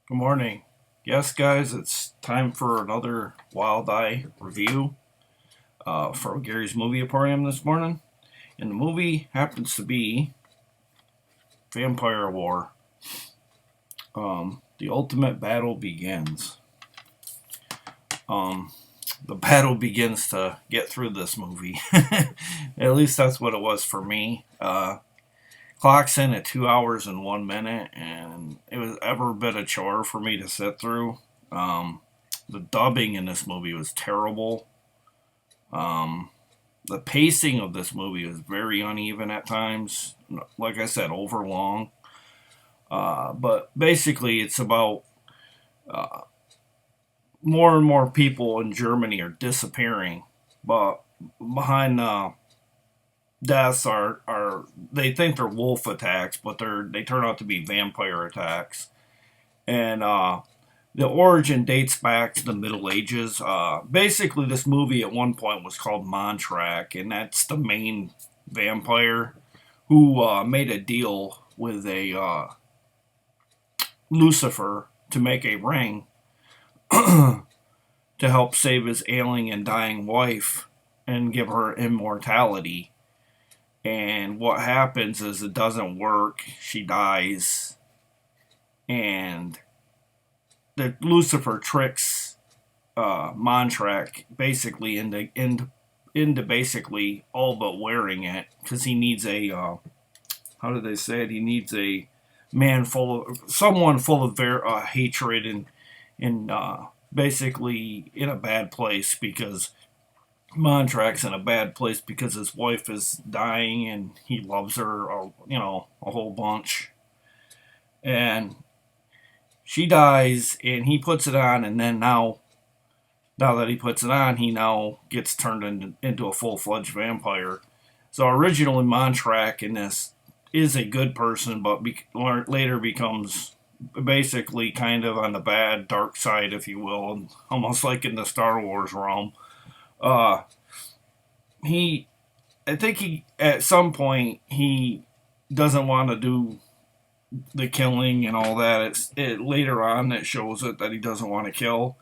Good morning. Yes, guys, it's time for another Wild Eye review from Gary's Movie Emporium this morning. And the movie happens to be Vampire War. The ultimate battle begins. Um, the battle begins to get through this movie. At least that's what it was for me. Clock's in at 2 hours and 1 minute, and it was ever been a chore for me to sit through. Um, the dubbing in this movie was terrible. Um, the pacing of this movie was very uneven at times. Like I said, overlong. But basically, it's about uh, more and more people in Germany are disappearing, but behind deaths are they think they're wolf attacks, but they turn out to be vampire attacks. And the origin dates back to the Middle Ages. Basically, this movie at one point was called Montrak, and that's the main vampire who made a deal with a Lucifer to make a ring to help save his ailing and dying wife and give her immortality. And what happens is it doesn't work. She dies, and the Lucifer tricks Montrak basically into basically all but wearing it because he needs a how did they say it? He needs a man full of someone full of hatred and basically in a bad place because Montrak's in a bad place because his wife is dying and he loves her, a whole bunch. And she dies, and he puts it on, and then now that he puts it on, he now gets turned into a full fledged vampire. So originally, Montrak in this is a good person, but later becomes basically kind of on the bad, dark side, if you will, almost like in the Star Wars realm. Uh, he, I think he, at some point, he doesn't want to do the killing and all that. Later on it shows it that he doesn't want to kill,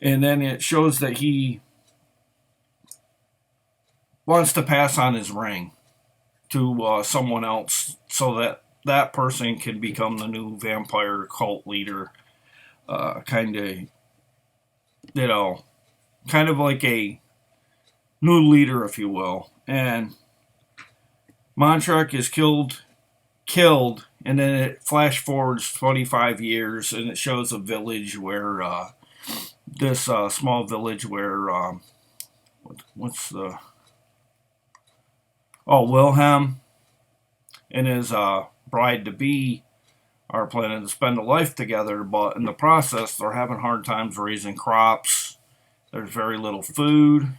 and then it shows that he wants to pass on his ring to someone else so that that person can become the new vampire cult leader. Kind of, you know, kind of like a new leader, if you will. And Montrak is killed, and then it flash forwards 25 years, and it shows a village where this small village where what's the Wilhelm and his bride to be are planning to spend a life together, but in the process they're having hard times raising crops. There's very little food,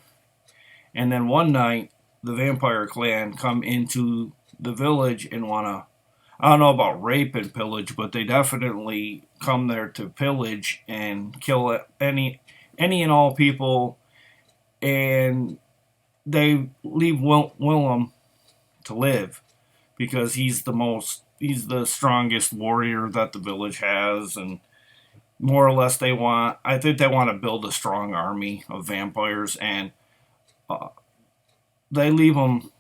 and then one night the vampire clan come into the village and want to, I don't know about rape and pillage, but they definitely come there to pillage and kill any and all people, and they leave Willem to live because he's the strongest warrior that the village has, and more or less I think they want to build a strong army of vampires, and uh, they leave him.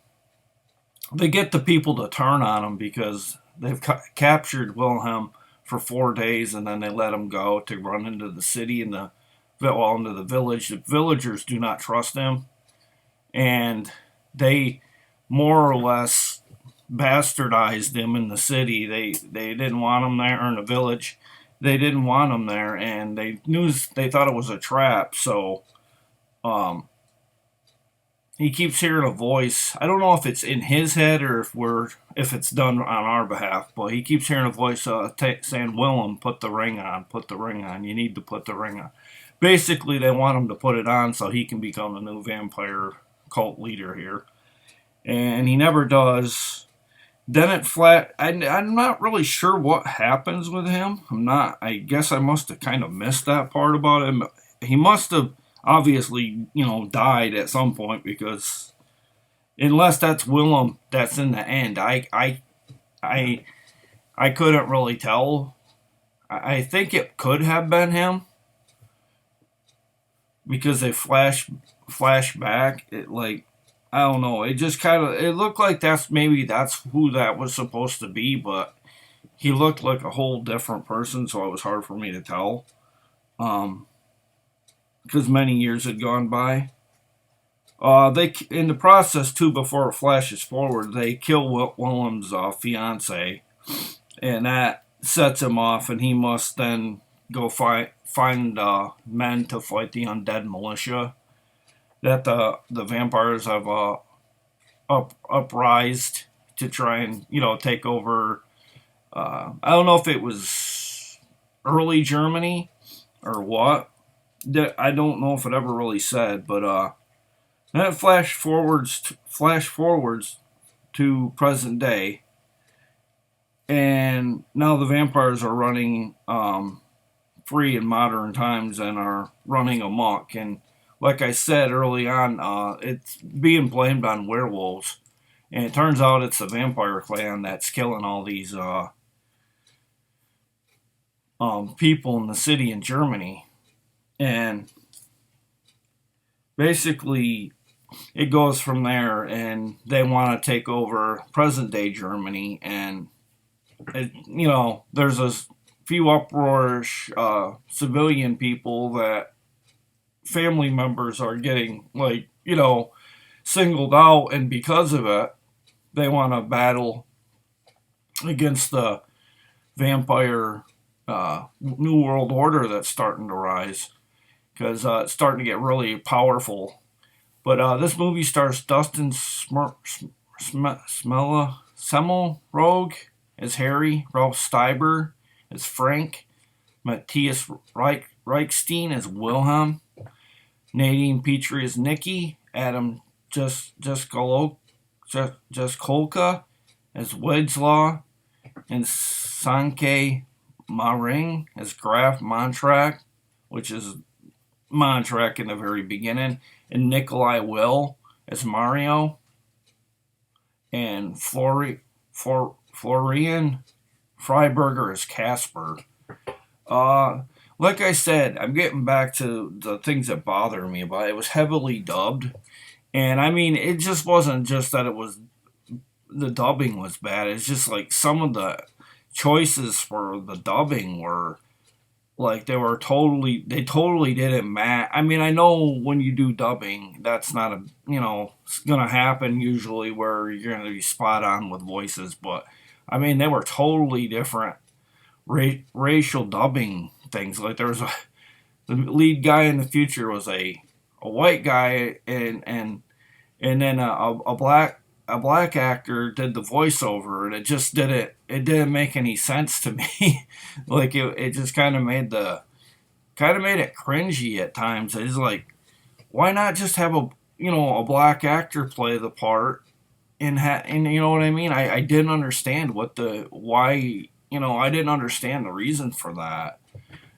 They get the people to turn on him because they've captured Wilhelm for 4 days, and then they let him go to run into the city and into the village. The villagers do not trust him, and they more or less bastardized him in the city. They didn't want him there, or in the village. They didn't want him there, and they thought it was a trap. So um, he keeps hearing a voice. I don't know if it's in his head or if it's done on our behalf, but he keeps hearing a voice saying, "Willem, put the ring on. Put the ring on. You need to put the ring on." Basically, they want him to put it on so he can become the new vampire cult leader here, and he never does. Then it flat. I'm not really sure what happens with him. I'm not. I guess I must have kind of missed that part about him. He must have obviously, died at some point because unless that's Willem, that's in the end. I couldn't really tell. I think it could have been him because they flash back. It like I don't know. It just kind of it looked like that's who that was supposed to be, but he looked like a whole different person, so it was hard for me to tell. Um, because many years had gone by. They in the process too. Before it flashes forward, they kill Willem's fiance, and that sets him off, and he must then go find men to fight the undead militia that the vampires have uprised to try and take over. I don't know if it was early Germany or what. I don't know if it ever really said, but then it flash forwards to present day, and now the vampires are running free in modern times and are running amok. And like I said early on, it's being blamed on werewolves, and it turns out it's the vampire clan that's killing all these people in the city in Germany. And basically, it goes from there, and they want to take over present day Germany. And there's a few uproarious civilian people that family members are getting singled out, and because of it, they want to battle against the vampire new world order that's starting to rise, because it's starting to get really powerful. But this movie stars Dustin Semmelrogue as Harry, Ralph Steiber as Frank, Matthias Reichstein as Wilhelm, Nadine Petrie as Nikki, Adam Jaskolka as Wedslaw, and Sanke Maring as Graf Montrak, which is Montrak in the very beginning, and Nikolai Will as Mario, and Florian Freiberger as Casper. Like I said, I'm getting back to the things that bother me about it. It was heavily dubbed, and I mean, it just wasn't just that it was the dubbing was bad. It's just like some of the choices for the dubbing were like they totally didn't match. I mean, I know when you do dubbing, that's not it's gonna happen usually where you're gonna be spot on with voices, but I mean, they were totally different racial dubbing things. Like the lead guy in the future was a white guy, and then a black actor did the voiceover, and it didn't make any sense to me. Like it just kind of made it cringy at times. It's like, why not just have a black actor play the part, and you know what I mean? I didn't understand I didn't understand the reason for that.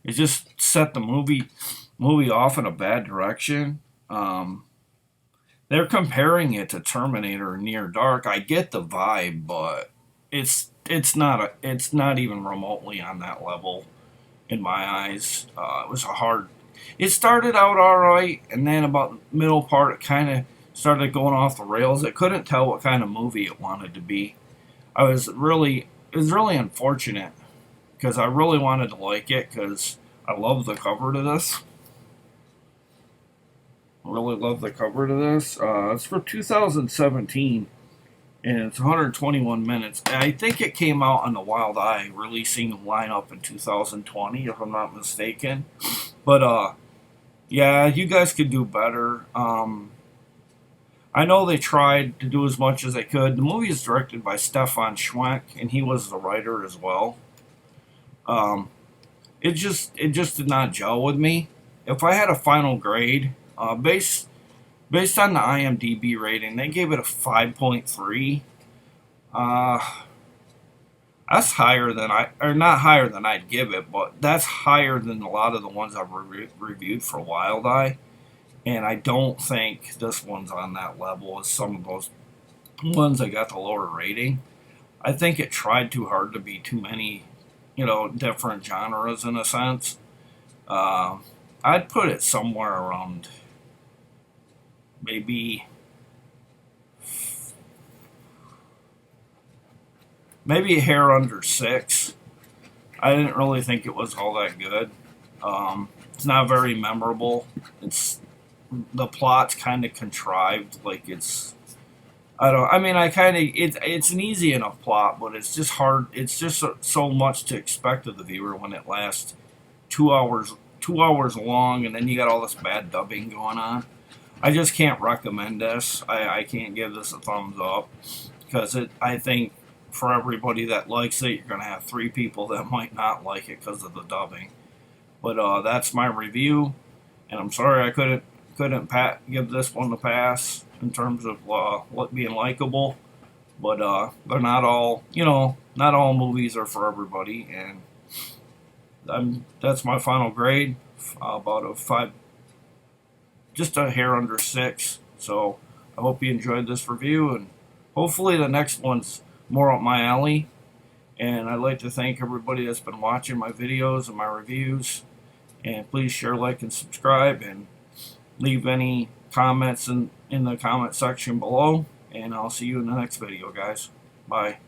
It just set the movie off in a bad direction. They're comparing it to Terminator Near Dark. I get the vibe, but it's not even remotely on that level in my eyes. It was a hard. It started out all right, and then about the middle part, it kind of started going off the rails. I couldn't tell what kind of movie it wanted to be. It was really unfortunate because I really wanted to like it because I love the cover to this. Really love the cover to this. It's for 2017, and it's 121 minutes. And I think it came out on the Wild Eye, releasing lineup in 2020, if I'm not mistaken. But yeah, you guys could do better. I know they tried to do as much as they could. The movie is directed by Stefan Schwenk, and he was the writer as well. Um, it just did not gel with me. If I had a final grade, based on the IMDB rating, they gave it a 5.3. Uh, that's higher than or not higher than I'd give it, but that's higher than a lot of the ones I've reviewed for Wild Eye. And I don't think this one's on that level as some of those ones that got the lower rating. I think it tried too hard to be different genres in a sense. I'd put it somewhere around maybe a hair under 6. I didn't really think it was all that good. It's not very memorable. The plot's kind of contrived. Like it's I don't. I mean, I kind of it's an easy enough plot, but it's just hard. It's just so much to expect of the viewer when it lasts 2 hours, 2 hours long, and then you got all this bad dubbing going on. I just can't recommend this. I can't give this a thumbs up because I think for everybody that likes it, you're gonna have 3 people that might not like it because of the dubbing. But that's my review, and I'm sorry I couldn't give this one a pass in terms of being likable. But they're not all not all movies are for everybody, and that's my final grade. About a 5, just a hair under 6. So I hope you enjoyed this review, and hopefully the next one's more up my alley. And I'd like to thank everybody that's been watching my videos and my reviews. And please share, like, and subscribe, and leave any comments in the comment section below. And I'll see you in the next video, guys. Bye.